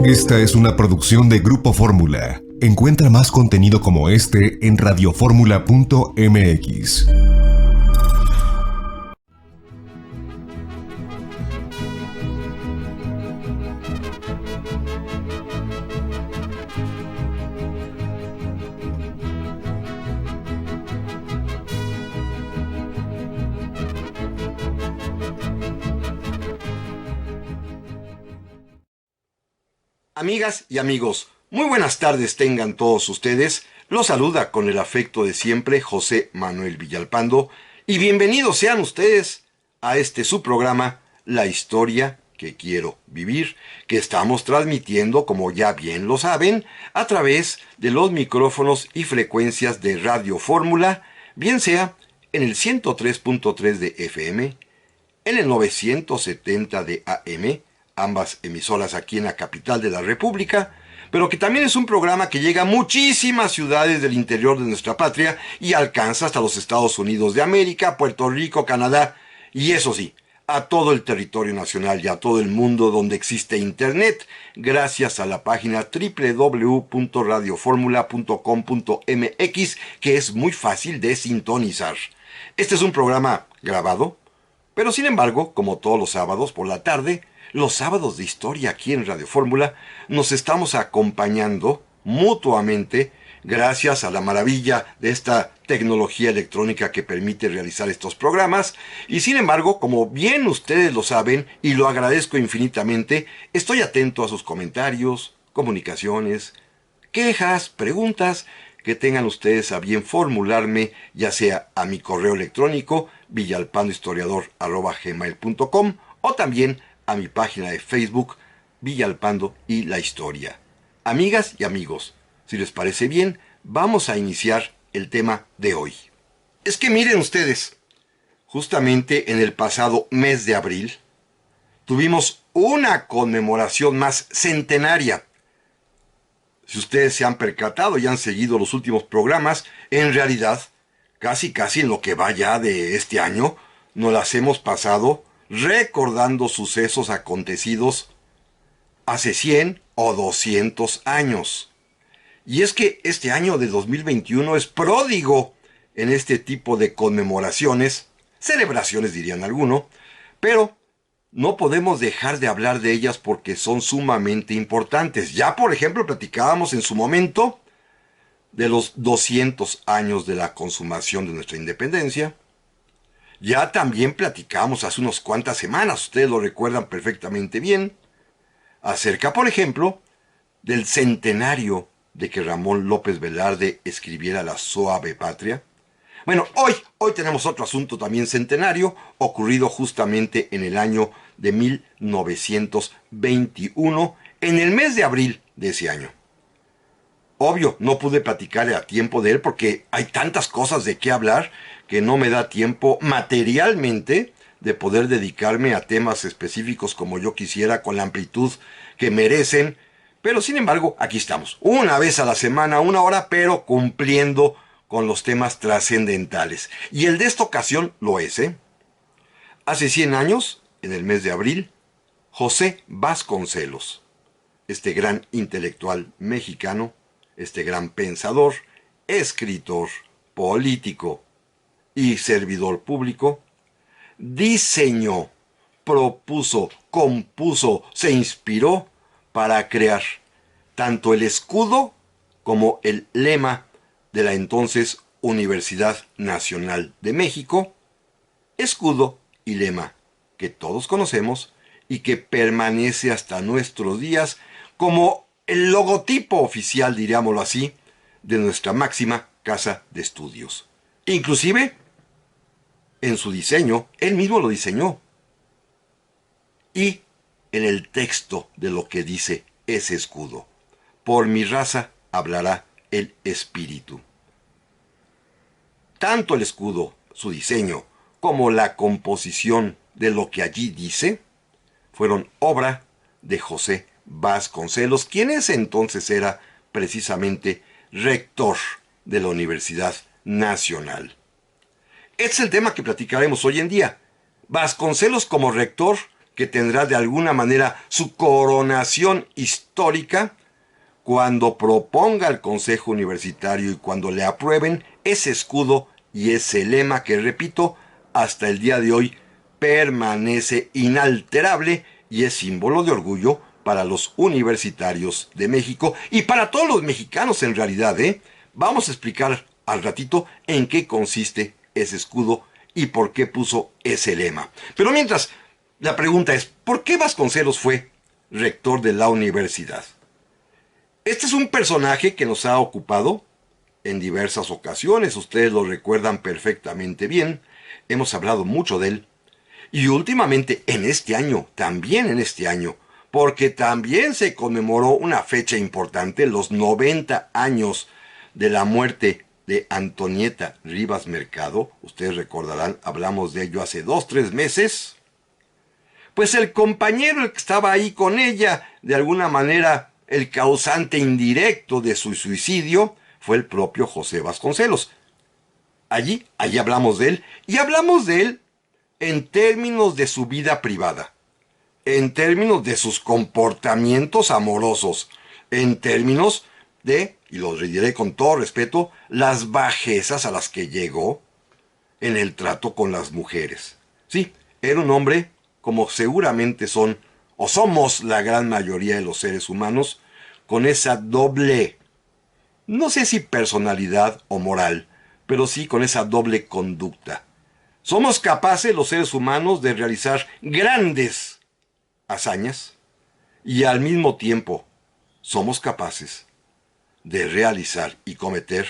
Esta es una producción de Grupo Fórmula. Encuentra más contenido como este en radioformula.mx. Amigas y amigos, muy buenas tardes tengan todos ustedes. Los saluda con el afecto de siempre José Manuel Villalpando y bienvenidos sean ustedes a este su programa La Historia que Quiero Vivir, que estamos transmitiendo, como ya bien lo saben, a través de los micrófonos y frecuencias de Radio Fórmula, bien sea en el 103.3 de FM, en el 970 de AM, ambas emisoras aquí en la capital de la República, pero que también es un programa que llega a muchísimas ciudades del interior de nuestra patria y alcanza hasta los Estados Unidos de América, Puerto Rico, Canadá y eso sí, a todo el territorio nacional y a todo el mundo donde existe Internet, gracias a la página www.radioformula.com.mx, que es muy fácil de sintonizar. Este es un programa grabado, pero sin embargo, como todos los sábados por la tarde, los sábados de historia aquí en Radio Fórmula, nos estamos acompañando mutuamente gracias a la maravilla de esta tecnología electrónica que permite realizar estos programas. Y sin embargo, como bien ustedes lo saben, y lo agradezco infinitamente, estoy atento a sus comentarios, comunicaciones, quejas, preguntas que tengan ustedes a bien formularme, ya sea a mi correo electrónico villalpandohistoriador@gmail.com o también a mi página de Facebook, Villalpando y la Historia. Amigas y amigos, si les parece bien, vamos a iniciar el tema de hoy. Es que miren ustedes, justamente en el pasado mes de abril, tuvimos una conmemoración más centenaria. Si ustedes se han percatado y han seguido los últimos programas, en realidad, casi en lo que va ya de este año, nos las hemos pasado recordando sucesos acontecidos hace 100 o 200 años. Y es que este año de 2021 es pródigo en este tipo de conmemoraciones, celebraciones dirían algunos, pero no podemos dejar de hablar de ellas porque son sumamente importantes. Ya, por ejemplo, platicábamos en su momento de los 200 años de la consumación de nuestra independencia. Ya también platicamos hace unas cuantas semanas, ustedes lo recuerdan perfectamente bien, acerca, por ejemplo, del centenario de que Ramón López Velarde escribiera La Suave Patria. Bueno, hoy tenemos otro asunto también centenario, ocurrido justamente en el año de 1921, en el mes de abril de ese año. Obvio, no pude platicar a tiempo de él porque hay tantas cosas de qué hablar que no me da tiempo materialmente de poder dedicarme a temas específicos como yo quisiera con la amplitud que merecen. Pero sin embargo, aquí estamos, una vez a la semana, una hora, pero cumpliendo con los temas trascendentales. Y el de esta ocasión lo es, ¿eh? Hace 100 años, en el mes de abril, José Vasconcelos, este gran intelectual mexicano, este gran pensador, escritor, político y servidor público, diseñó, propuso, compuso, se inspiró para crear tanto el escudo como el lema de la entonces Universidad Nacional de México, escudo y lema que todos conocemos y que permanece hasta nuestros días como el logotipo oficial, diríamoslo así, de nuestra máxima casa de estudios. Inclusive, en su diseño, él mismo lo diseñó. Y en el texto de lo que dice ese escudo: por mi raza hablará el espíritu. Tanto el escudo, su diseño, como la composición de lo que allí dice, fueron obra de José Vasconcelos, quien ese entonces era precisamente rector de la Universidad Nacional. Este es el tema que platicaremos hoy en día. Vasconcelos como rector, que tendrá de alguna manera su coronación histórica cuando proponga al Consejo Universitario y cuando le aprueben ese escudo y ese lema que, repito, hasta el día de hoy permanece inalterable y es símbolo de orgullo para los universitarios de México y para todos los mexicanos en realidad, ¿eh? Vamos a explicar al ratito en qué consiste ese escudo y por qué puso ese lema. Pero mientras, la pregunta es, ¿por qué Vasconcelos fue rector de la universidad? Este es un personaje que nos ha ocupado en diversas ocasiones, ustedes lo recuerdan perfectamente bien, hemos hablado mucho de él, y últimamente en este año, también en este año, porque también se conmemoró una fecha importante, los 90 años de la muerte de Antonieta Rivas Mercado, ustedes recordarán, hablamos de ello hace 2, 3 meses, pues el compañero el que estaba ahí con ella, de alguna manera el causante indirecto de su suicidio, fue el propio José Vasconcelos. Allí hablamos de él, y hablamos de él en términos de su vida privada, en términos de sus comportamientos amorosos, en términos de, y lo diré con todo respeto, las bajezas a las que llegó en el trato con las mujeres. Sí, era un hombre, como seguramente son o somos la gran mayoría de los seres humanos, con esa doble, no sé si personalidad o moral, pero sí con esa doble conducta. Somos capaces los seres humanos de realizar grandes hazañas y al mismo tiempo somos capaces de realizar y cometer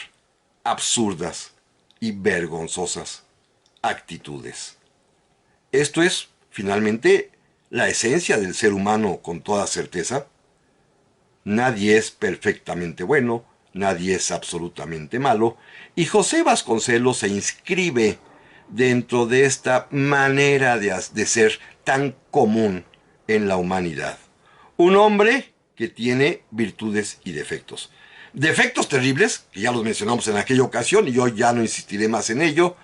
absurdas y vergonzosas actitudes. Esto es, finalmente, la esencia del ser humano con toda certeza. Nadie es perfectamente bueno, nadie es absolutamente malo, y José Vasconcelos se inscribe dentro de esta manera de ser tan común en la humanidad. Un hombre que tiene virtudes y defectos. Defectos terribles, que ya los mencionamos en aquella ocasión y hoy ya no insistiré más en ello.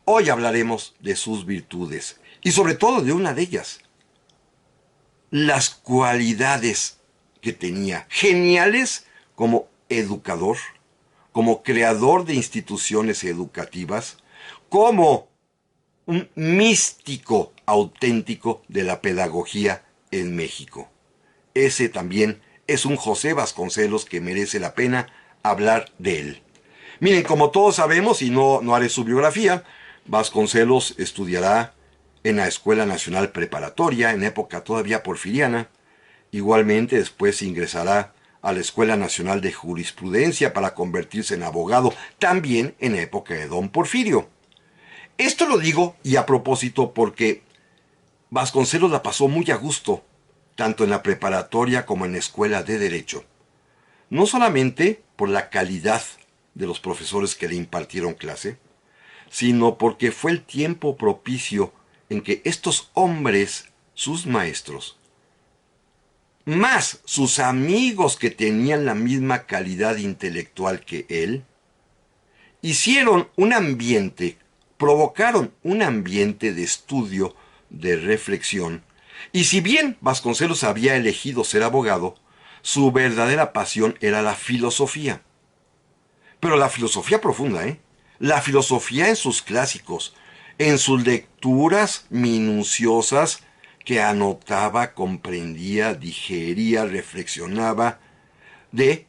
Hoy hablaremos de sus virtudes y sobre todo de una de ellas. Las cualidades que tenía, geniales como educador, como creador de instituciones educativas, como un místico auténtico de la pedagogía en México. Ese también es un José Vasconcelos que merece la pena hablar de él. Miren, como todos sabemos, y no haré su biografía, Vasconcelos estudiará en la Escuela Nacional Preparatoria, en época todavía porfiriana. Igualmente después ingresará a la Escuela Nacional de Jurisprudencia para convertirse en abogado, también en época de don Porfirio. Esto lo digo y a propósito porque Vasconcelos la pasó muy a gusto, tanto en la preparatoria como en la escuela de Derecho. No solamente por la calidad de los profesores que le impartieron clase, sino porque fue el tiempo propicio en que estos hombres, sus maestros, más sus amigos que tenían la misma calidad intelectual que él, hicieron un ambiente, provocaron un ambiente de estudio, de reflexión, y si bien Vasconcelos había elegido ser abogado, su verdadera pasión era la filosofía. Pero la filosofía profunda, ¿eh? La filosofía en sus clásicos, en sus lecturas minuciosas que anotaba, comprendía, digería, reflexionaba de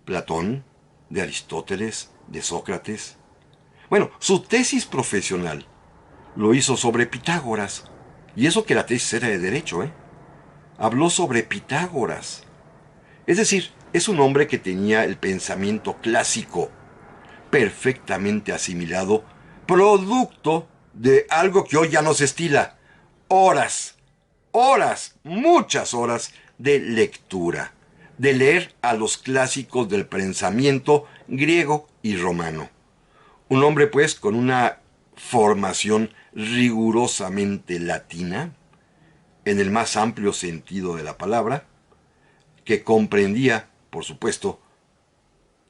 Platón, de Aristóteles, de Sócrates. Bueno, su tesis profesional lo hizo sobre Pitágoras. Y eso que la tesis era de derecho, ¿eh? Habló sobre Pitágoras. Es decir, es un hombre que tenía el pensamiento clásico perfectamente asimilado, producto de algo que hoy ya no se estila. Horas, muchas horas de lectura, de leer a los clásicos del pensamiento griego y romano. Un hombre, pues, con una formación rigurosamente latina, en el más amplio sentido de la palabra, que comprendía, por supuesto,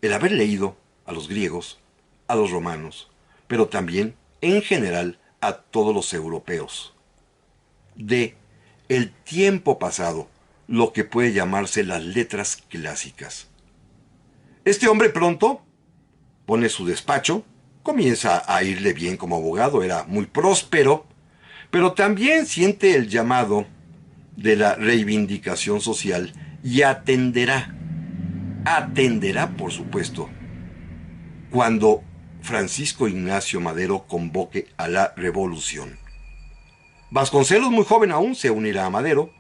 el haber leído a los griegos, a los romanos, pero también, en general, a todos los europeos, de el tiempo pasado, lo que puede llamarse las letras clásicas. Este hombre pronto pone su despacho, comienza a irle bien como abogado, era muy próspero, pero también siente el llamado de la reivindicación social y atenderá por supuesto, cuando Francisco Ignacio Madero convoque a la revolución. Vasconcelos, muy joven aún, se unirá a Madero,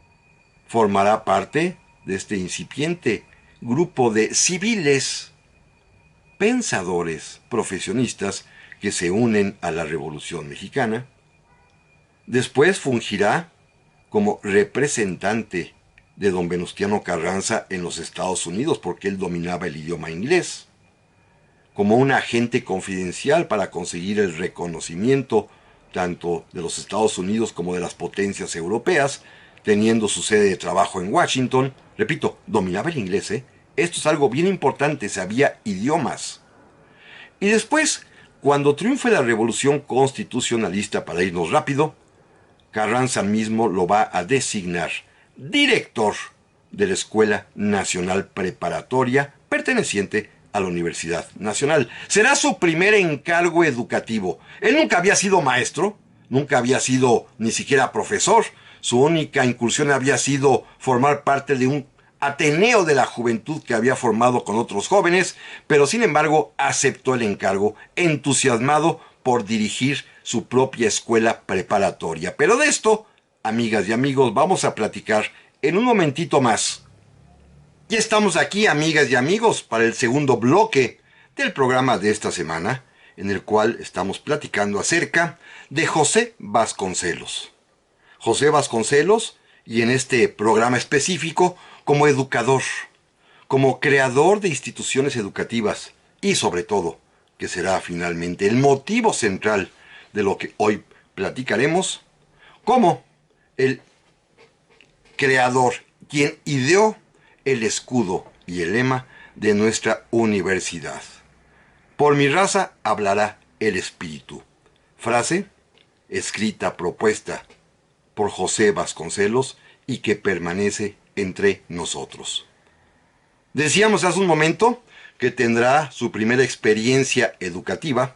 formará parte de este incipiente grupo de civiles, pensadores, profesionistas que se unen a la Revolución Mexicana. Después fungirá como representante de don Venustiano Carranza en los Estados Unidos porque él dominaba el idioma inglés, como un agente confidencial para conseguir el reconocimiento tanto de los Estados Unidos como de las potencias europeas, teniendo su sede de trabajo en Washington. Repito, dominaba el inglés, ¿eh? Esto es algo bien importante, sabía idiomas. Y después, cuando triunfe la revolución constitucionalista, para irnos rápido, Carranza mismo lo va a designar director de la Escuela Nacional Preparatoria perteneciente a la Universidad Nacional. Será su primer encargo educativo. Él nunca había sido maestro, nunca había sido ni siquiera profesor. Su única incursión había sido formar parte de un ateneo de la juventud que había formado con otros jóvenes, pero sin embargo aceptó el encargo, entusiasmado por dirigir su propia escuela preparatoria. Pero de esto, amigas y amigos, vamos a platicar en un momentito más. Ya estamos aquí, amigas y amigos, para el segundo bloque del programa de esta semana, en el cual estamos platicando acerca de José Vasconcelos. José Vasconcelos, y en este programa específico, como educador, como creador de instituciones educativas y sobre todo, que será finalmente el motivo central de lo que hoy platicaremos, como el creador, quien ideó el escudo y el lema de nuestra universidad. Por mi raza hablará el espíritu. Frase escrita, propuesta por José Vasconcelos y que permanece entre nosotros. Decíamos hace un momento que tendrá su primera experiencia educativa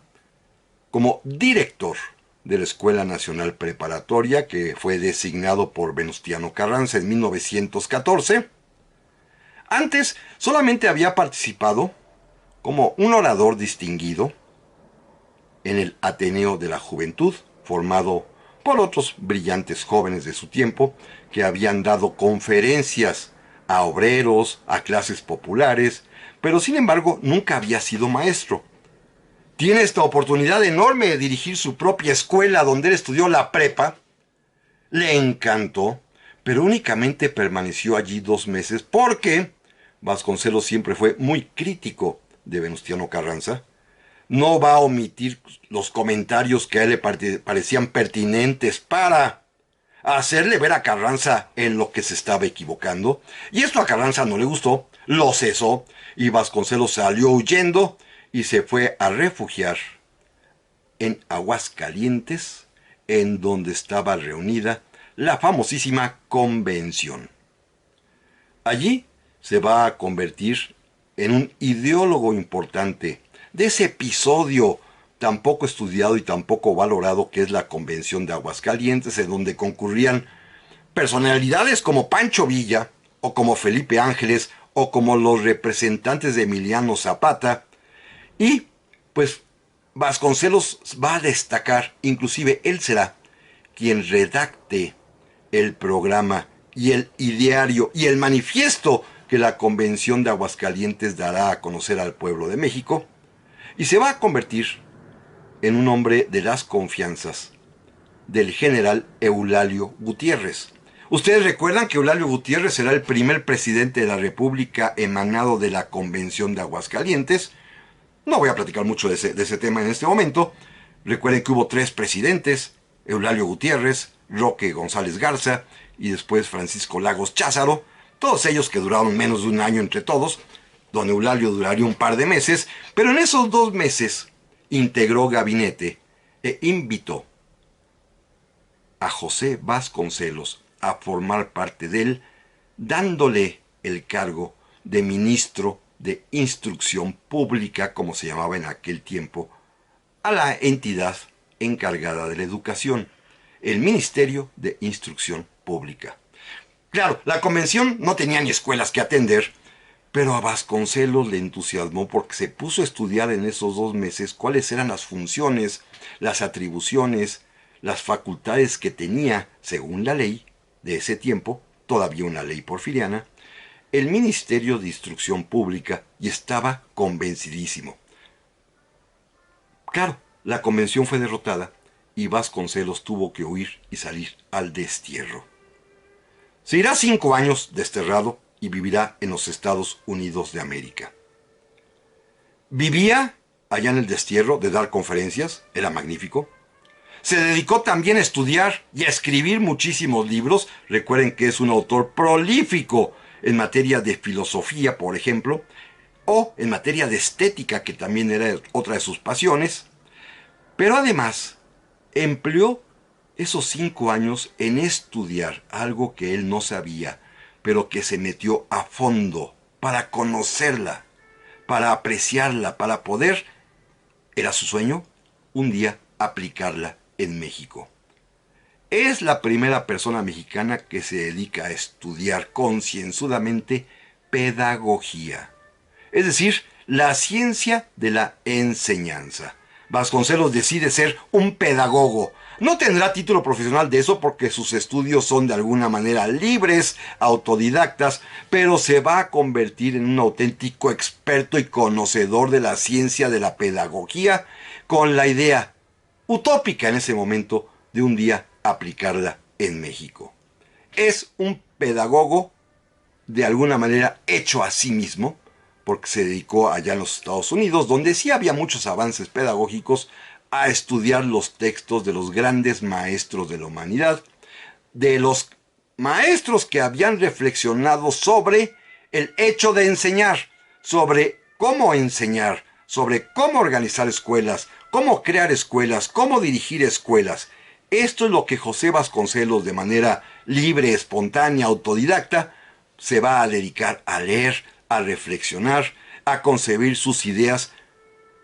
como director de la Escuela Nacional Preparatoria, que fue designado por Venustiano Carranza en 1914. Antes solamente había participado como un orador distinguido en el Ateneo de la Juventud, formado por otros brillantes jóvenes de su tiempo que habían dado conferencias a obreros, a clases populares, pero sin embargo nunca había sido maestro. Tiene esta oportunidad enorme de dirigir su propia escuela donde él estudió la prepa. Le encantó, pero únicamente permaneció allí 2 meses porque Vasconcelos siempre fue muy crítico de Venustiano Carranza. No va a omitir los comentarios que a él le parecían pertinentes para hacerle ver a Carranza en lo que se estaba equivocando. Y esto a Carranza no le gustó, lo cesó y Vasconcelos salió huyendo y se fue a refugiar en Aguascalientes, en donde estaba reunida la famosísima convención. Allí se va a convertir en un ideólogo importante de ese episodio tan poco estudiado y tan poco valorado que es la Convención de Aguascalientes, en donde concurrían personalidades como Pancho Villa, o como Felipe Ángeles, o como los representantes de Emiliano Zapata, y pues Vasconcelos va a destacar, inclusive él será quien redacte el programa y el ideario y el manifiesto que la Convención de Aguascalientes dará a conocer al pueblo de México, y se va a convertir en un hombre de las confianzas del general Eulalio Gutiérrez. Ustedes recuerdan que Eulalio Gutiérrez será el primer presidente de la República emanado de la Convención de Aguascalientes. No voy a platicar mucho de ese tema en este momento. Recuerden que hubo 3 presidentes: Eulalio Gutiérrez, Roque González Garza y después Francisco Lagos Cházaro, todos ellos que duraron menos de un año entre todos. Don Eulalio duraría un par de meses, pero en esos 2 meses integró gabinete e invitó a José Vasconcelos a formar parte de él, dándole el cargo de ministro de Instrucción Pública, como se llamaba en aquel tiempo, a la entidad encargada de la educación, el Ministerio de Instrucción Pública. Claro, la convención no tenía ni escuelas que atender, pero a Vasconcelos le entusiasmó porque se puso a estudiar en esos 2 meses cuáles eran las funciones, las atribuciones, las facultades que tenía, según la ley de ese tiempo, todavía una ley porfiriana, el Ministerio de Instrucción Pública, y estaba convencidísimo. Claro, la convención fue derrotada y Vasconcelos tuvo que huir y salir al destierro. Se irá 5 años desterrado y vivirá en los Estados Unidos de América. Vivía allá en el destierro de dar conferencias, era magnífico. Se dedicó también a estudiar y a escribir muchísimos libros. Recuerden que es un autor prolífico en materia de filosofía, por ejemplo, o en materia de estética, que también era otra de sus pasiones. Pero además, empleó esos 5 años en estudiar algo que él no sabía, pero que se metió a fondo para conocerla, para apreciarla, para poder, era su sueño, un día aplicarla en México. Es la primera persona mexicana que se dedica a estudiar concienzudamente pedagogía, es decir, la ciencia de la enseñanza. Vasconcelos decide ser un pedagogo. No tendrá título profesional de eso porque sus estudios son de alguna manera libres, autodidactas, pero se va a convertir en un auténtico experto y conocedor de la ciencia de la pedagogía, con la idea utópica en ese momento de un día aplicarla en México. Es un pedagogo de alguna manera hecho a sí mismo, porque se dedicó allá en los Estados Unidos, donde sí había muchos avances pedagógicos, a estudiar los textos de los grandes maestros de la humanidad, de los maestros que habían reflexionado sobre el hecho de enseñar, sobre cómo enseñar, sobre cómo organizar escuelas, cómo crear escuelas, cómo dirigir escuelas. Esto es lo que José Vasconcelos, de manera libre, espontánea, autodidacta, se va a dedicar a leer, a reflexionar, a concebir sus ideas,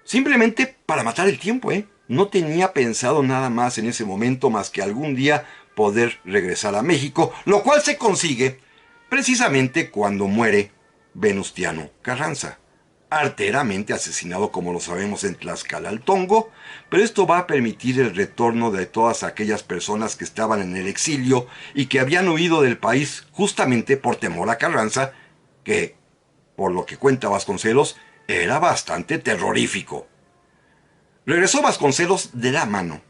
simplemente para matar el tiempo, No tenía pensado nada más en ese momento más que algún día poder regresar a México, lo cual se consigue precisamente cuando muere Venustiano Carranza, arteramente asesinado, como lo sabemos, en Tlaxcala-Altongo, pero esto va a permitir el retorno de todas aquellas personas que estaban en el exilio y que habían huido del país justamente por temor a Carranza, que, por lo que cuenta Vasconcelos, era bastante terrorífico. Regresó Vasconcelos de la mano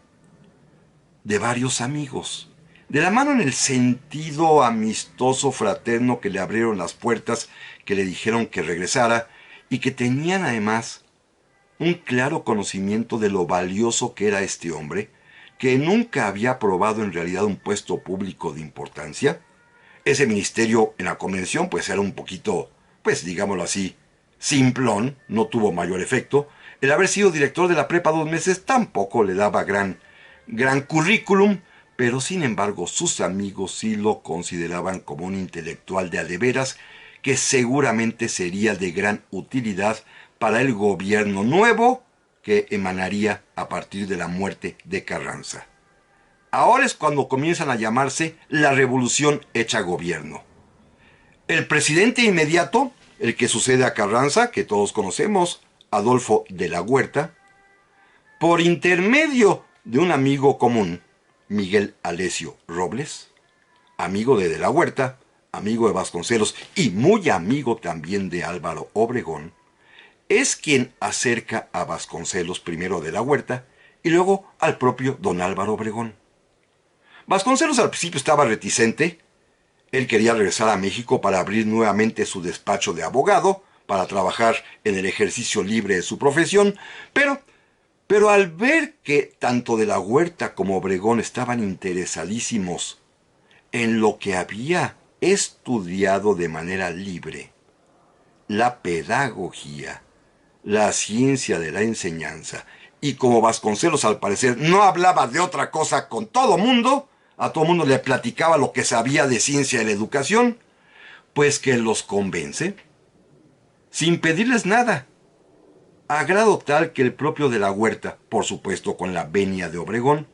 de varios amigos, de la mano en el sentido amistoso, fraterno, que le abrieron las puertas, que le dijeron que regresara y que tenían además un claro conocimiento de lo valioso que era este hombre, que nunca había probado en realidad un puesto público de importancia. Ese ministerio en la convención pues era un poquito, pues digámoslo así, simplón, no tuvo mayor efecto. El haber sido director de la prepa 2 meses tampoco le daba gran currículum, pero sin embargo sus amigos sí lo consideraban como un intelectual de a de veras, que seguramente sería de gran utilidad para el gobierno nuevo que emanaría a partir de la muerte de Carranza. Ahora es cuando comienzan a llamarse la revolución hecha gobierno. El presidente inmediato, el que sucede a Carranza, que todos conocemos, Adolfo de la Huerta, por intermedio de un amigo común, Miguel Alesio Robles, amigo de la Huerta, amigo de Vasconcelos y muy amigo también de Álvaro Obregón, es quien acerca a Vasconcelos primero de la Huerta y luego al propio don Álvaro Obregón. Vasconcelos al principio estaba reticente. Él quería regresar a México para abrir nuevamente su despacho de abogado, para trabajar en el ejercicio libre de su profesión, pero al ver que tanto de la Huerta como Obregón estaban interesadísimos en lo que había estudiado de manera libre, la pedagogía, la ciencia de la enseñanza, y como Vasconcelos al parecer no hablaba de otra cosa con todo mundo, a todo mundo le platicaba lo que sabía de ciencia de la educación, pues que los convence, sin pedirles nada, a grado tal que el propio de la Huerta, por supuesto con la venia de Obregón,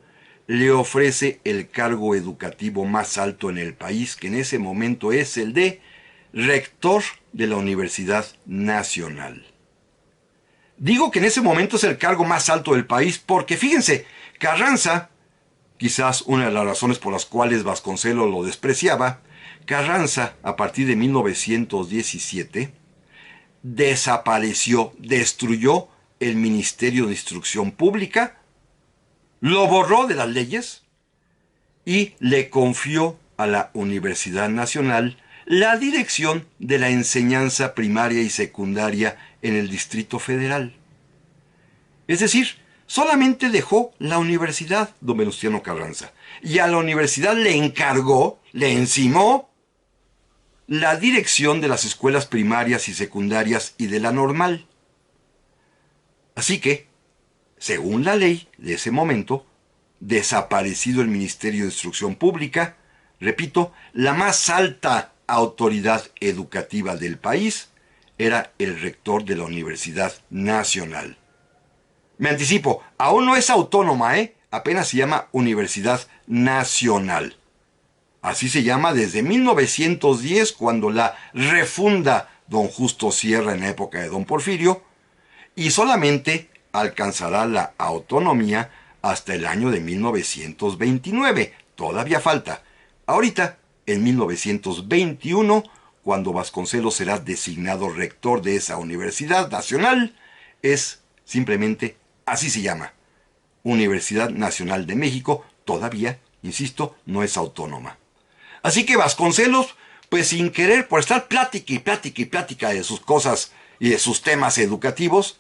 le ofrece el cargo educativo más alto en el país, que en ese momento es el de rector de la Universidad Nacional. Digo que en ese momento es el cargo más alto del país porque, fíjense, Carranza, quizás una de las razones por las cuales Vasconcelos lo despreciaba, Carranza, a partir de 1917, desapareció, destruyó el Ministerio de Instrucción Pública, lo borró de las leyes y le confió a la Universidad Nacional la dirección de la enseñanza primaria y secundaria en el Distrito Federal. Es decir, solamente dejó la universidad don Venustiano Carranza y a la universidad le encargó, le encimó la dirección de las escuelas primarias y secundarias y de la normal. Así que, según la ley de ese momento, desaparecido el Ministerio de Instrucción Pública, repito, la más alta autoridad educativa del país era el rector de la Universidad Nacional. Me anticipo, aún no es autónoma, apenas se llama Universidad Nacional. Así se llama desde 1910, cuando la refunda don Justo Sierra en la época de don Porfirio, y solamente alcanzará la autonomía hasta el año de 1929. Todavía falta. Ahorita, en 1921, cuando Vasconcelos será designado rector de esa Universidad Nacional, es simplemente así se llama. Universidad Nacional de México, todavía, insisto, no es autónoma. Así que Vasconcelos, pues sin querer, por estar plática y plática y plática de sus cosas y de sus temas educativos,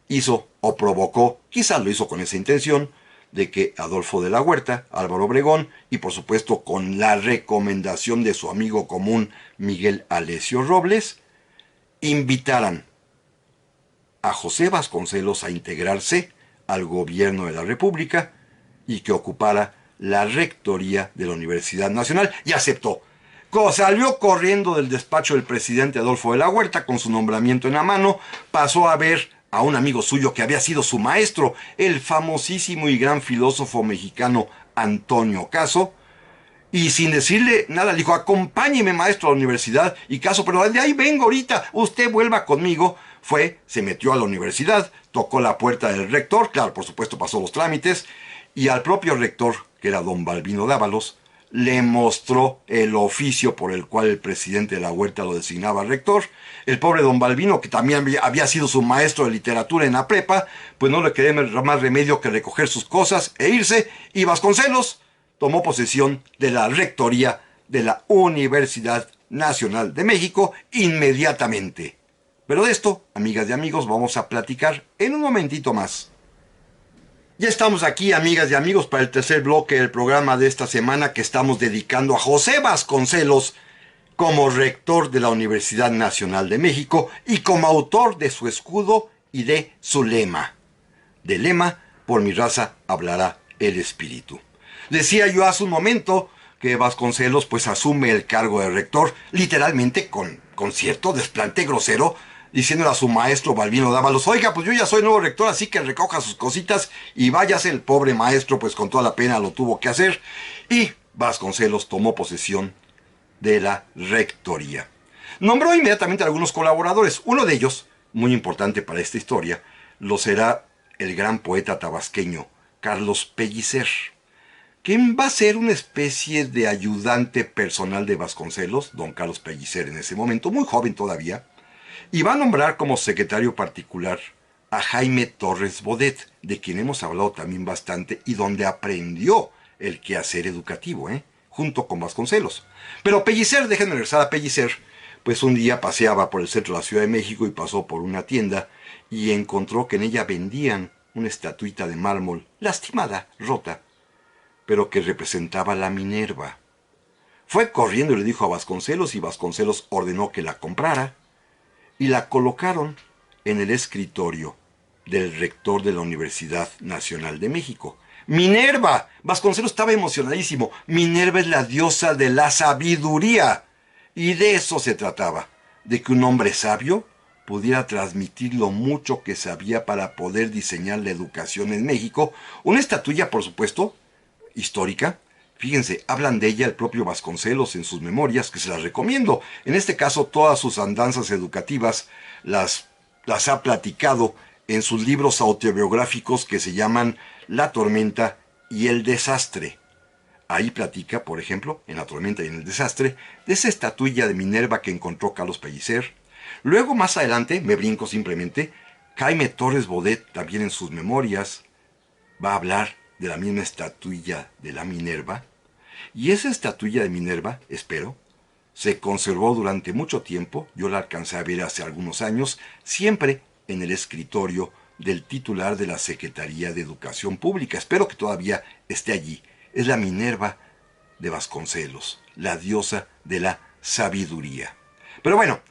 hizo o provocó, quizás lo hizo con esa intención, de que Adolfo de la Huerta, Álvaro Obregón y por supuesto con la recomendación de su amigo común Miguel Alesio Robles, invitaran a José Vasconcelos a integrarse al gobierno de la República y que ocupara la rectoría de la Universidad Nacional, y aceptó. Salió corriendo del despacho del presidente Adolfo de la Huerta con su nombramiento en la mano, pasó a ver a un amigo suyo que había sido su maestro, el famosísimo y gran filósofo mexicano Antonio Caso, y sin decirle nada le dijo: acompáñeme, maestro, a la universidad. Y Caso: pero de ahí vengo ahorita, usted vuelva conmigo. Fue, se metió a la universidad, tocó la puerta del rector, claro, por supuesto pasó los trámites, y al propio rector, que era don Balbino Dávalos, le mostró el oficio por el cual el presidente de la Huerta lo designaba rector. El pobre don Balbino, que también había sido su maestro de literatura en la prepa, pues no le quedó más remedio que recoger sus cosas e irse, y Vasconcelos tomó posesión de la rectoría de la Universidad Nacional de México inmediatamente. Pero de esto, amigas y amigos, vamos a platicar en un momentito más. Ya estamos aquí, amigas y amigos, para el tercer bloque del programa de esta semana, que estamos dedicando a José Vasconcelos como rector de la Universidad Nacional de México y como autor de su escudo y de su lema. Del lema: por mi raza hablará el espíritu. Decía yo hace un momento que Vasconcelos pues asume el cargo de rector literalmente con cierto desplante grosero, diciéndole a su maestro Balbino Dávalos: oiga, pues yo ya soy nuevo rector, así que recoja sus cositas y váyase. El pobre maestro pues con toda la pena lo tuvo que hacer, y Vasconcelos tomó posesión de la rectoría. Nombró inmediatamente a algunos colaboradores. Uno de ellos, muy importante para esta historia, lo será el gran poeta tabasqueño Carlos Pellicer, quien va a ser una especie de ayudante personal de Vasconcelos, don Carlos Pellicer en ese momento, muy joven todavía, y va a nombrar como secretario particular a Jaime Torres Bodet, de quien hemos hablado también bastante y donde aprendió el quehacer educativo, junto con Vasconcelos. Pero Pellicer, déjenme regresar a Pellicer, pues un día paseaba por el centro de la Ciudad de México y pasó por una tienda y encontró que en ella vendían una estatuita de mármol, lastimada, rota, pero que representaba la Minerva. Fue corriendo y le dijo a Vasconcelos, y Vasconcelos ordenó que la comprara, y la colocaron en el escritorio del rector de la Universidad Nacional de México. Minerva. Vasconcelos estaba emocionadísimo. Minerva es la diosa de la sabiduría. Y de eso se trataba, de que un hombre sabio pudiera transmitir lo mucho que sabía para poder diseñar la educación en México. Una estatuilla, por supuesto, histórica. Fíjense, hablan de ella el propio Vasconcelos en sus memorias, que se las recomiendo. En este caso, todas sus andanzas educativas las ha platicado en sus libros autobiográficos que se llaman La tormenta y el desastre. Ahí platica, por ejemplo, en La tormenta y en el desastre, de esa estatuilla de Minerva que encontró Carlos Pellicer. Luego, más adelante, me brinco simplemente, Jaime Torres Bodet, también en sus memorias, va a hablar de la misma estatuilla de la Minerva. Y esa estatuilla de Minerva, espero, se conservó durante mucho tiempo. Yo la alcancé a ver hace algunos años, siempre en el escritorio del titular de la Secretaría de Educación Pública. Espero que todavía esté allí. Es la Minerva de Vasconcelos, la diosa de la sabiduría. Pero bueno,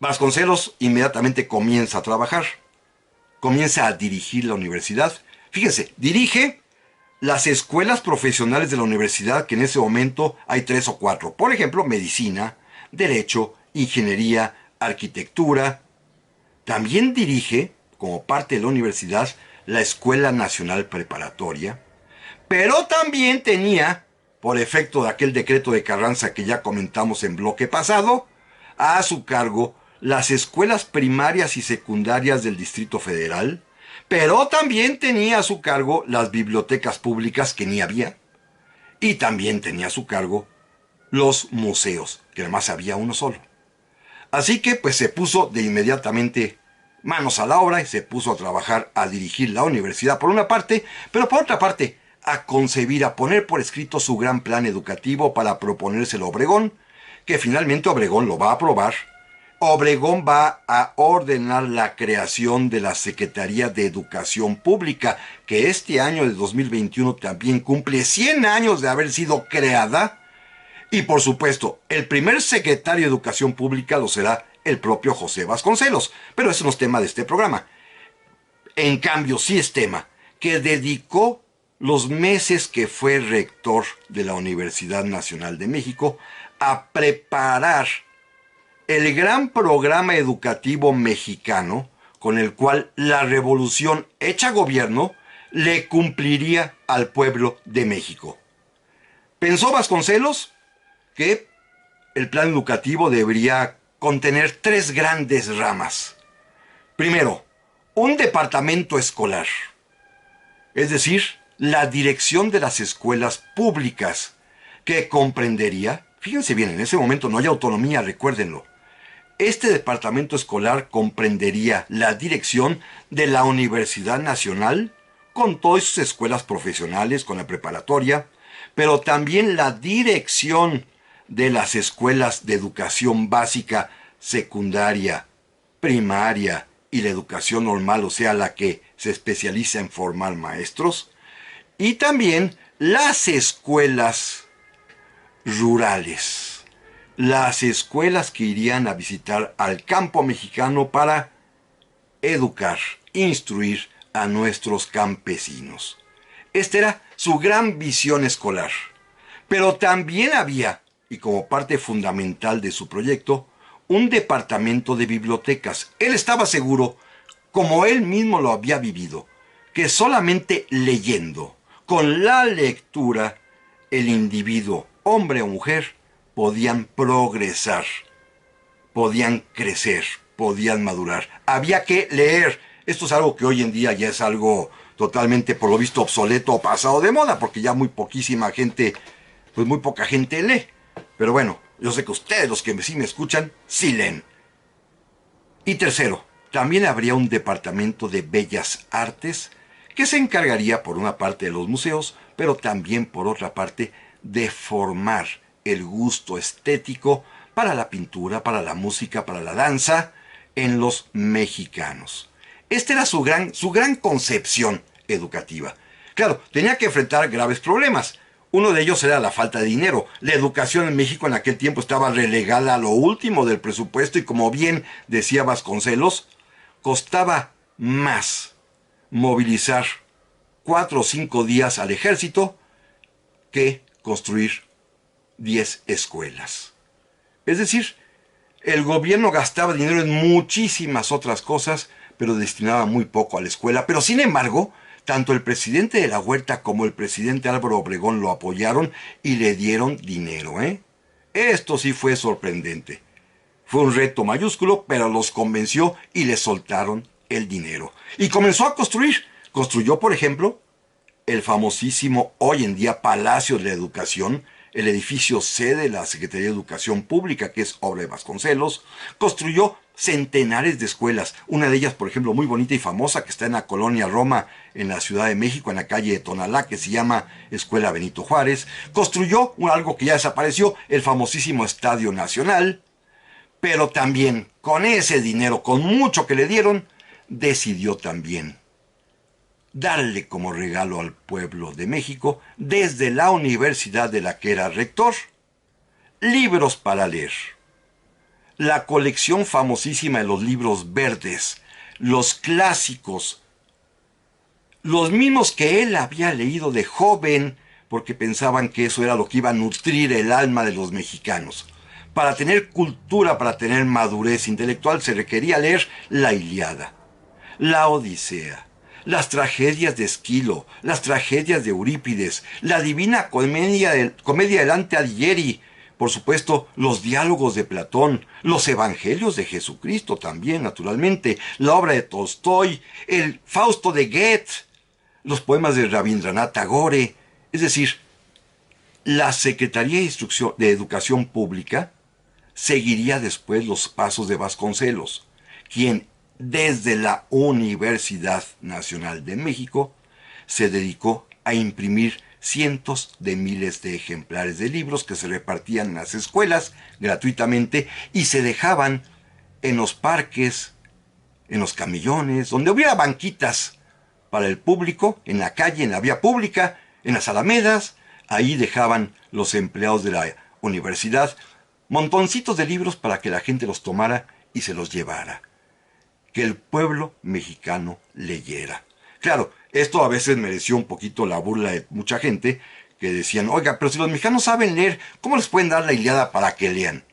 Vasconcelos inmediatamente comienza a trabajar, comienza a dirigir la universidad. Fíjense, dirige las escuelas profesionales de la universidad, que en ese momento hay 3 o 4. Por ejemplo, medicina, derecho, ingeniería, arquitectura. También dirige, como parte de la universidad, la Escuela Nacional Preparatoria. Pero también tenía, por efecto de aquel decreto de Carranza que ya comentamos en bloque pasado, a su cargo las escuelas primarias y secundarias del Distrito Federal, pero también tenía a su cargo las bibliotecas públicas, que ni había, y también tenía a su cargo los museos, que además había uno solo. Así que pues se puso de inmediatamente manos a la obra y se puso a trabajar, a dirigir la universidad por una parte, pero por otra parte a concebir, a poner por escrito su gran plan educativo para proponérselo a Obregón, que finalmente Obregón lo va a aprobar. Obregón va a ordenar la creación de la Secretaría de Educación Pública, que este año de 2021 también cumple 100 años de haber sido creada. Y por supuesto, el primer secretario de Educación Pública lo será el propio José Vasconcelos. Pero eso no es tema de este programa. En cambio, sí es tema que dedicó los meses que fue rector de la Universidad Nacional de México a preparar el gran programa educativo mexicano con el cual la revolución hecha gobierno le cumpliría al pueblo de México. Pensó Vasconcelos que el plan educativo debería contener 3 grandes ramas. Primero, un departamento escolar, es decir, la dirección de las escuelas públicas, que comprendería, fíjense bien, en ese momento no hay autonomía, recuérdenlo. Este departamento escolar comprendería la dirección de la Universidad Nacional, con todas sus escuelas profesionales, con la preparatoria, pero también la dirección de las escuelas de educación básica, secundaria, primaria y la educación normal, o sea, la que se especializa en formar maestros, y también las escuelas rurales, las escuelas que irían a visitar al campo mexicano para educar, instruir a nuestros campesinos. Esta era su gran visión escolar. Pero también había, y como parte fundamental de su proyecto, un departamento de bibliotecas. Él estaba seguro, como él mismo lo había vivido, que solamente leyendo, con la lectura, el individuo, hombre o mujer, podían progresar, podían crecer, podían madurar. Había que leer. Esto es algo que hoy en día ya es algo totalmente, por lo visto, obsoleto o pasado de moda, porque ya muy poquísima gente, pues muy poca gente lee. Pero bueno, yo sé que ustedes, los que sí me escuchan, sí leen. Y tercero, también habría un departamento de bellas artes que se encargaría por una parte de los museos, pero también por otra parte de formar el gusto estético para la pintura, para la música, para la danza en los mexicanos. Esta era su gran concepción educativa. Claro, tenía que enfrentar graves problemas. Uno de ellos era la falta de dinero. La educación en México en aquel tiempo estaba relegada a lo último del presupuesto y, como bien decía Vasconcelos, costaba más movilizar 4 o 5 días al ejército que construir 10 escuelas. Es decir, el gobierno gastaba dinero en muchísimas otras cosas, pero destinaba muy poco a la escuela. Pero sin embargo, tanto el presidente de la Huerta como el presidente Álvaro Obregón lo apoyaron y le dieron dinero, ¿eh? Esto sí fue sorprendente. Fue un reto mayúsculo, pero los convenció y le soltaron el dinero. Y comenzó a construir. Construyó, por ejemplo, el famosísimo hoy en día Palacio de la Educación, el edificio sede de la Secretaría de Educación Pública, que es obra de Vasconcelos. Construyó centenares de escuelas, una de ellas, por ejemplo, muy bonita y famosa, que está en la colonia Roma, en la Ciudad de México, en la calle de Tonalá, que se llama Escuela Benito Juárez. Construyó algo que ya desapareció, el famosísimo Estadio Nacional. Pero también, con ese dinero, con mucho que le dieron, decidió también darle como regalo al pueblo de México, desde la universidad de la que era rector, libros para leer. La colección famosísima de los libros verdes, los clásicos, los mismos que él había leído de joven, porque pensaban que eso era lo que iba a nutrir el alma de los mexicanos. Para tener cultura, para tener madurez intelectual, se requería leer la Ilíada, la Odisea, las tragedias de Esquilo, las tragedias de Eurípides, la Divina Comedia de Dante Alighieri, por supuesto, los diálogos de Platón, los evangelios de Jesucristo también, naturalmente, la obra de Tolstoy, el Fausto de Goethe, los poemas de Rabindranath Tagore. Es decir, la Secretaría de Educación Pública seguiría después los pasos de Vasconcelos, quien desde la Universidad Nacional de México se dedicó a imprimir cientos de miles de ejemplares de libros que se repartían en las escuelas gratuitamente y se dejaban en los parques, en los camellones, donde hubiera banquitas para el público, en la calle, en la vía pública, en las alamedas. Ahí dejaban los empleados de la universidad montoncitos de libros para que la gente los tomara y se los llevara. Que el pueblo mexicano leyera. Claro, esto a veces mereció un poquito la burla de mucha gente que decían, oiga, pero si los mexicanos saben leer, ¿cómo les pueden dar la Ilíada para que lean?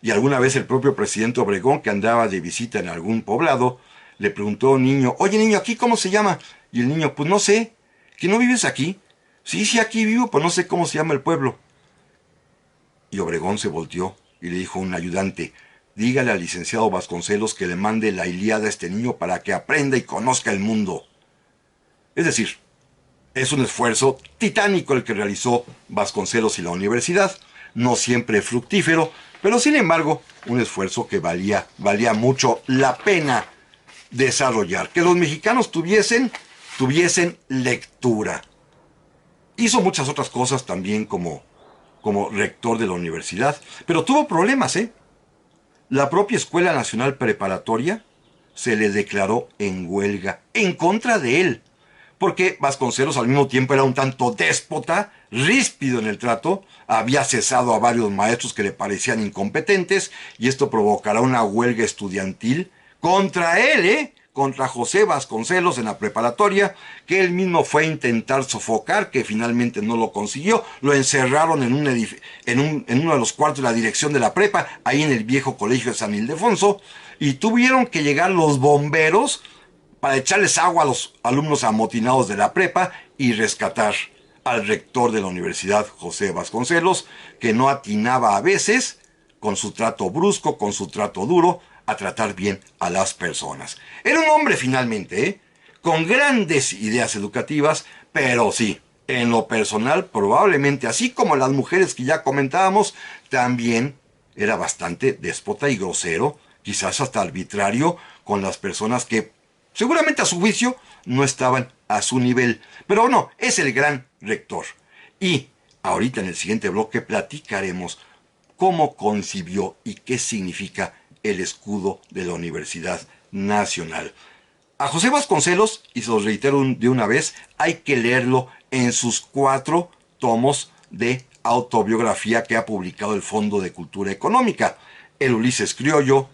Y alguna vez el propio presidente Obregón, que andaba de visita en algún poblado, le preguntó a un niño, oye niño, ¿aquí cómo se llama? Y el niño, pues no sé, ¿que no vives aquí? Sí, sí, aquí vivo, pues no sé cómo se llama el pueblo. Y Obregón se volteó y le dijo a un ayudante, dígale al licenciado Vasconcelos que le mande la Ilíada a este niño para que aprenda y conozca el mundo. Es decir, es un esfuerzo titánico el que realizó Vasconcelos y la universidad, no siempre fructífero, pero sin embargo, un esfuerzo que valía mucho la pena desarrollar. Que los mexicanos tuviesen lectura. Hizo muchas otras cosas también como rector de la universidad, pero tuvo problemas, ¿eh? La propia Escuela Nacional Preparatoria se le declaró en huelga en contra de él, porque Vasconcelos al mismo tiempo era un tanto déspota, ríspido en el trato, había cesado a varios maestros que le parecían incompetentes, y esto provocará una huelga estudiantil contra él, contra José Vasconcelos en la preparatoria, que él mismo fue a intentar sofocar, que finalmente no lo consiguió. Lo encerraron en uno de los cuartos de la dirección de la prepa, ahí en el viejo colegio de San Ildefonso, y tuvieron que llegar los bomberos para echarles agua a los alumnos amotinados de la prepa y rescatar al rector de la universidad, José Vasconcelos, que no atinaba a veces, con su trato brusco, con su trato duro, a tratar bien a las personas. Era un hombre finalmente, con grandes ideas educativas, pero sí, en lo personal probablemente, así como las mujeres que ya comentábamos, también era bastante déspota y grosero, quizás hasta arbitrario, con las personas que seguramente a su juicio no estaban a su nivel. Pero no, es el gran rector. Y ahorita en el siguiente bloque platicaremos cómo concibió y qué significa el escudo de la Universidad Nacional. A José Vasconcelos, y se los reitero de una vez, hay que leerlo en sus 4 tomos de autobiografía que ha publicado el Fondo de Cultura Económica. El Ulises Criollo,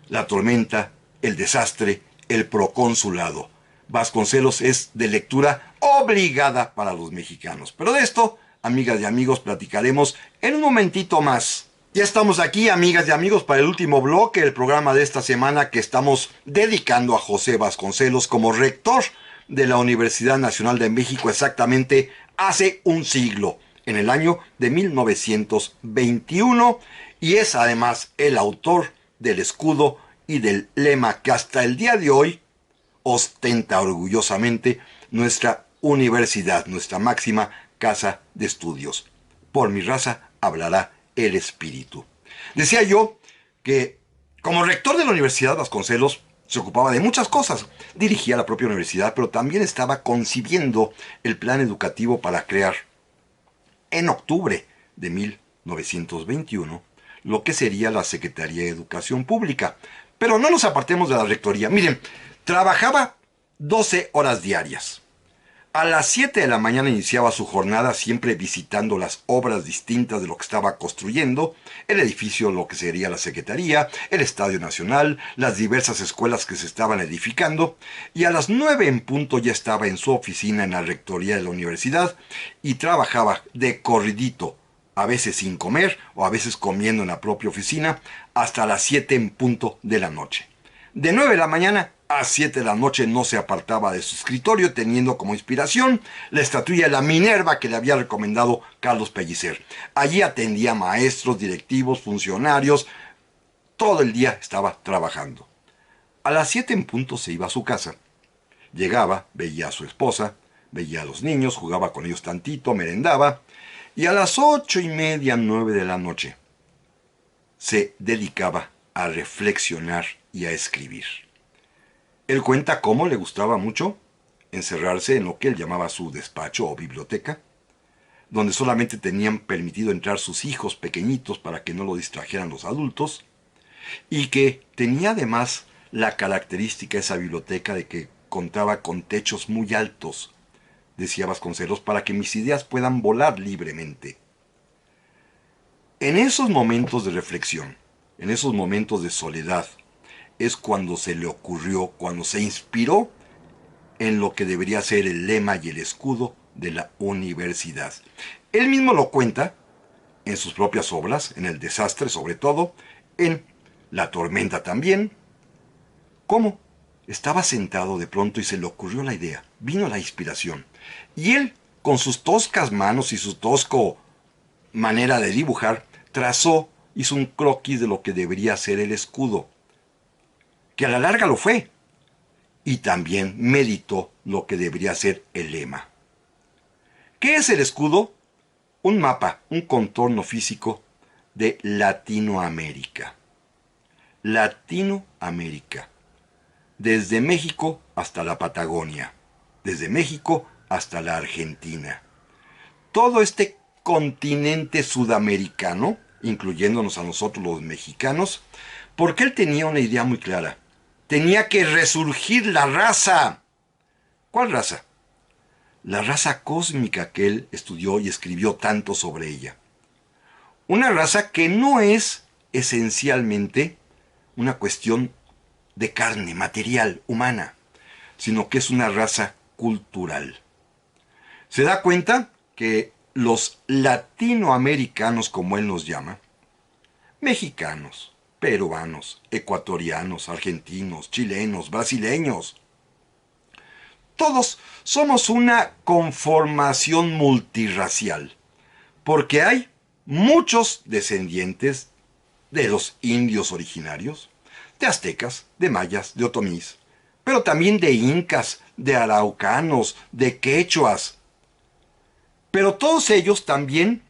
La Tormenta, El Desastre, El Proconsulado. Vasconcelos es de lectura obligada para los mexicanos. Pero de esto, amigas y amigos, platicaremos en un momentito más. Ya estamos aquí, amigas y amigos, para el último bloque del programa de esta semana que estamos dedicando a José Vasconcelos como rector de la Universidad Nacional de México exactamente hace un siglo, en el año de 1921, y es además el autor del escudo y del lema que hasta el día de hoy ostenta orgullosamente nuestra universidad, nuestra máxima casa de estudios. Por mi raza hablará el espíritu. Decía yo que como rector de la Universidad Vasconcelos se ocupaba de muchas cosas. Dirigía la propia universidad, pero también estaba concibiendo el plan educativo para crear en octubre de 1921 lo que sería la Secretaría de Educación Pública. Pero no nos apartemos de la rectoría. Miren, trabajaba 12 horas diarias. A las 7 de la mañana iniciaba su jornada, siempre visitando las obras distintas de lo que estaba construyendo, el edificio, lo que sería la Secretaría, el Estadio Nacional, las diversas escuelas que se estaban edificando, y a las 9 en punto ya estaba en su oficina en la rectoría de la universidad y trabajaba de corridito, a veces sin comer o a veces comiendo en la propia oficina, hasta las 7 en punto de la noche. De 9 de la mañana a 7 de la noche no se apartaba de su escritorio, teniendo como inspiración la estatuilla de la Minerva que le había recomendado Carlos Pellicer. Allí atendía a maestros, directivos, funcionarios. Todo el día estaba trabajando. A las 7 en punto se iba a su casa. Llegaba, veía a su esposa, veía a los niños, jugaba con ellos tantito, merendaba. Y a las 8:30, 9 de la noche se dedicaba a reflexionar y a escribir. Él cuenta cómo le gustaba mucho encerrarse en lo que él llamaba su despacho o biblioteca, donde solamente tenían permitido entrar sus hijos pequeñitos para que no lo distrajeran los adultos, y que tenía además la característica esa biblioteca de que contaba con techos muy altos, decía Vasconcelos, para que mis ideas puedan volar libremente. En esos momentos de reflexión, en esos momentos de soledad, es cuando se le ocurrió, cuando se inspiró en lo que debería ser el lema y el escudo de la universidad. Él mismo lo cuenta en sus propias obras, en El desastre sobre todo, en La tormenta también. ¿Cómo? Estaba sentado de pronto y se le ocurrió la idea, vino la inspiración. Y él, con sus toscas manos y su tosco manera de dibujar, trazó, hizo un croquis de lo que debería ser el escudo, que a la larga lo fue, y también meditó lo que debería ser el lema. ¿Qué es el escudo? Un mapa, un contorno físico de Latinoamérica. Latinoamérica. Desde México hasta la Patagonia. Desde México hasta la Argentina. Todo este continente sudamericano, incluyéndonos a nosotros los mexicanos, porque él tenía una idea muy clara. Tenía que resurgir la raza. ¿Cuál raza? La raza cósmica que él estudió y escribió tanto sobre ella. Una raza que no es esencialmente una cuestión de carne, material, humana, sino que es una raza cultural. Se da cuenta que los latinoamericanos, como él nos llama, mexicanos, peruanos, ecuatorianos, argentinos, chilenos, brasileños, todos somos una conformación multirracial, porque hay muchos descendientes de los indios originarios, de aztecas, de mayas, de otomís, pero también de incas, de araucanos, de quechuas. Pero todos ellos también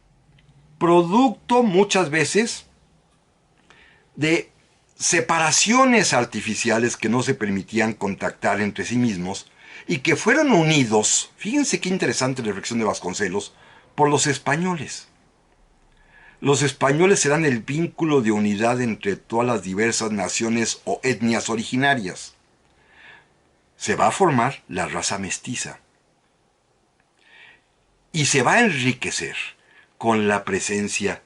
producto muchas veces de separaciones artificiales que no se permitían contactar entre sí mismos y que fueron unidos, fíjense qué interesante la reflexión de Vasconcelos, por los españoles. Los españoles serán el vínculo de unidad entre todas las diversas naciones o etnias originarias. Se va a formar la raza mestiza. Y se va a enriquecer con la presencia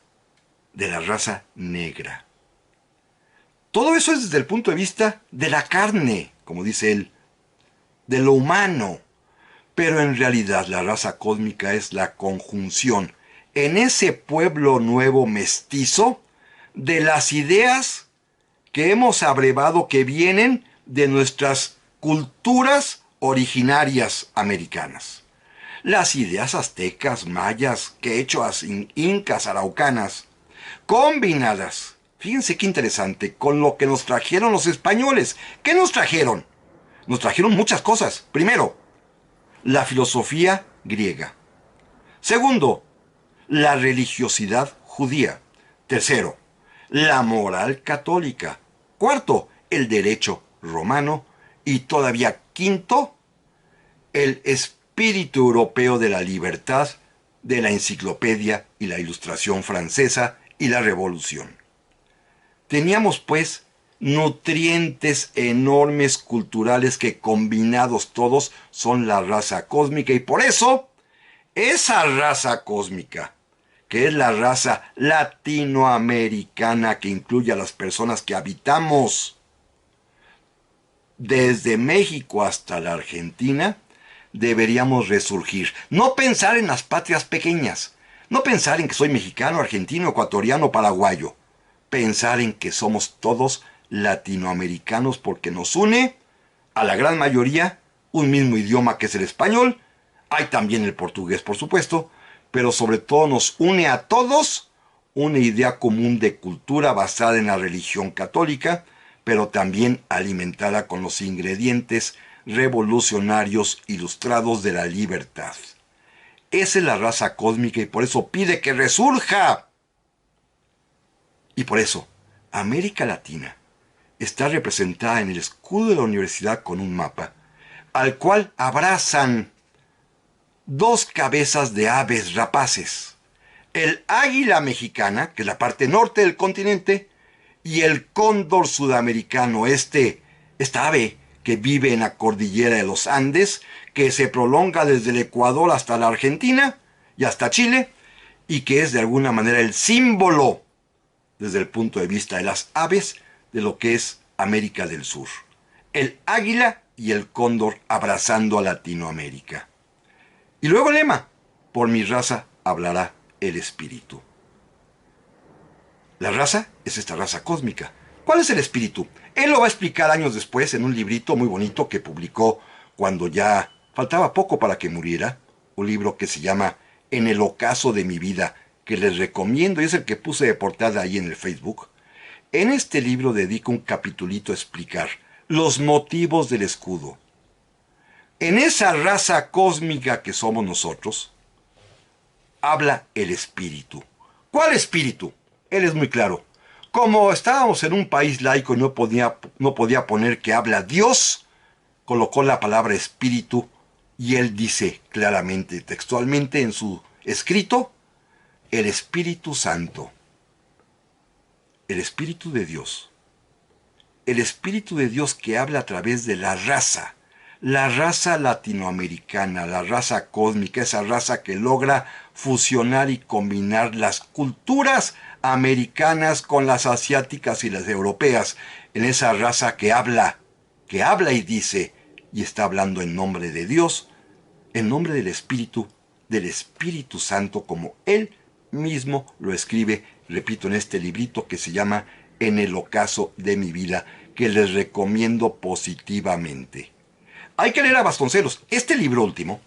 de la raza negra. Todo eso es desde el punto de vista de la carne, como dice él, de lo humano. Pero en realidad la raza cósmica es la conjunción en ese pueblo nuevo mestizo de las ideas que hemos abrevado que vienen de nuestras culturas originarias americanas. Las ideas aztecas, mayas, quechuas, incas, araucanas, combinadas, fíjense qué interesante, con lo que nos trajeron los españoles. ¿Qué nos trajeron? Nos trajeron muchas cosas. Primero, la filosofía griega. Segundo, la religiosidad judía. Tercero, la moral católica. Cuarto, el derecho romano. Y todavía quinto, el espíritu europeo de la libertad, de la enciclopedia y la ilustración francesa y la revolución. Teníamos pues nutrientes enormes culturales que combinados todos son la raza cósmica, y por eso esa raza cósmica, que es la raza latinoamericana que incluye a las personas que habitamos desde México hasta la Argentina, deberíamos resurgir. No pensar en las patrias pequeñas, no pensar en que soy mexicano, argentino, ecuatoriano, paraguayo. Pensar en que somos todos latinoamericanos porque nos une, a la gran mayoría, un mismo idioma que es el español. Hay también el portugués, por supuesto, pero sobre todo nos une a todos una idea común de cultura basada en la religión católica, pero también alimentada con los ingredientes revolucionarios ilustrados de la libertad. Esa es la raza cósmica y por eso pide que resurja. Y por eso, América Latina está representada en el escudo de la universidad con un mapa, al cual abrazan dos cabezas de aves rapaces. El águila mexicana, que es la parte norte del continente, y el cóndor sudamericano, esta ave que vive en la cordillera de los Andes, que se prolonga desde el Ecuador hasta la Argentina y hasta Chile, y que es de alguna manera el símbolo, desde el punto de vista de las aves, de lo que es América del Sur. El águila y el cóndor abrazando a Latinoamérica. Y luego el lema: por mi raza hablará el espíritu. La raza es esta raza cósmica. ¿Cuál es el espíritu? Él lo va a explicar años después en un librito muy bonito que publicó cuando ya faltaba poco para que muriera. Un libro que se llama En el ocaso de mi vida, que les recomiendo, y es el que puse de portada ahí en el Facebook. En este libro dedico un capitulito a explicar los motivos del escudo. En esa raza cósmica que somos nosotros, habla el espíritu. ¿Cuál espíritu? Él es muy claro. Como estábamos en un país laico y no podía poner que habla Dios, colocó la palabra espíritu, y él dice claramente, textualmente en su escrito, el Espíritu Santo, el Espíritu de Dios. El Espíritu de Dios que habla a través de la raza latinoamericana, la raza cósmica, esa raza que logra fusionar y combinar las culturas americanas con las asiáticas y las europeas, en esa raza que habla y dice, y está hablando en nombre de Dios, en nombre del Espíritu Santo, como Él mismo lo escribe, repito, en este librito que se llama En el ocaso de mi vida, que les recomiendo positivamente. Hay que leer a Vasconcelos. Este libro último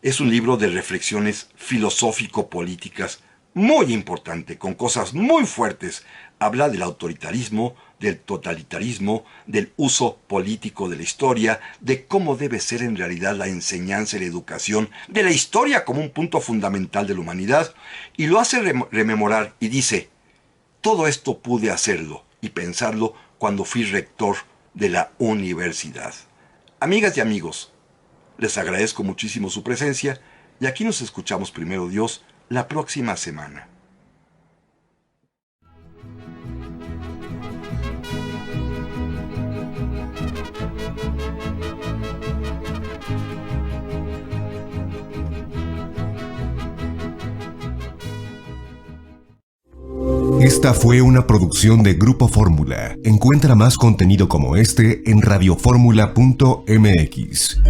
es un libro de reflexiones filosófico-políticas muy importante, con cosas muy fuertes. Habla del autoritarismo, del totalitarismo, del uso político de la historia, de cómo debe ser en realidad la enseñanza y la educación, de la historia como un punto fundamental de la humanidad, y lo hace rememorar y dice: todo esto pude hacerlo y pensarlo cuando fui rector de la universidad. Amigas y amigos, les agradezco muchísimo su presencia y aquí nos escuchamos, primero Dios, la próxima semana. Esta fue una producción de Grupo Fórmula. Encuentra más contenido como este en radioformula.mx.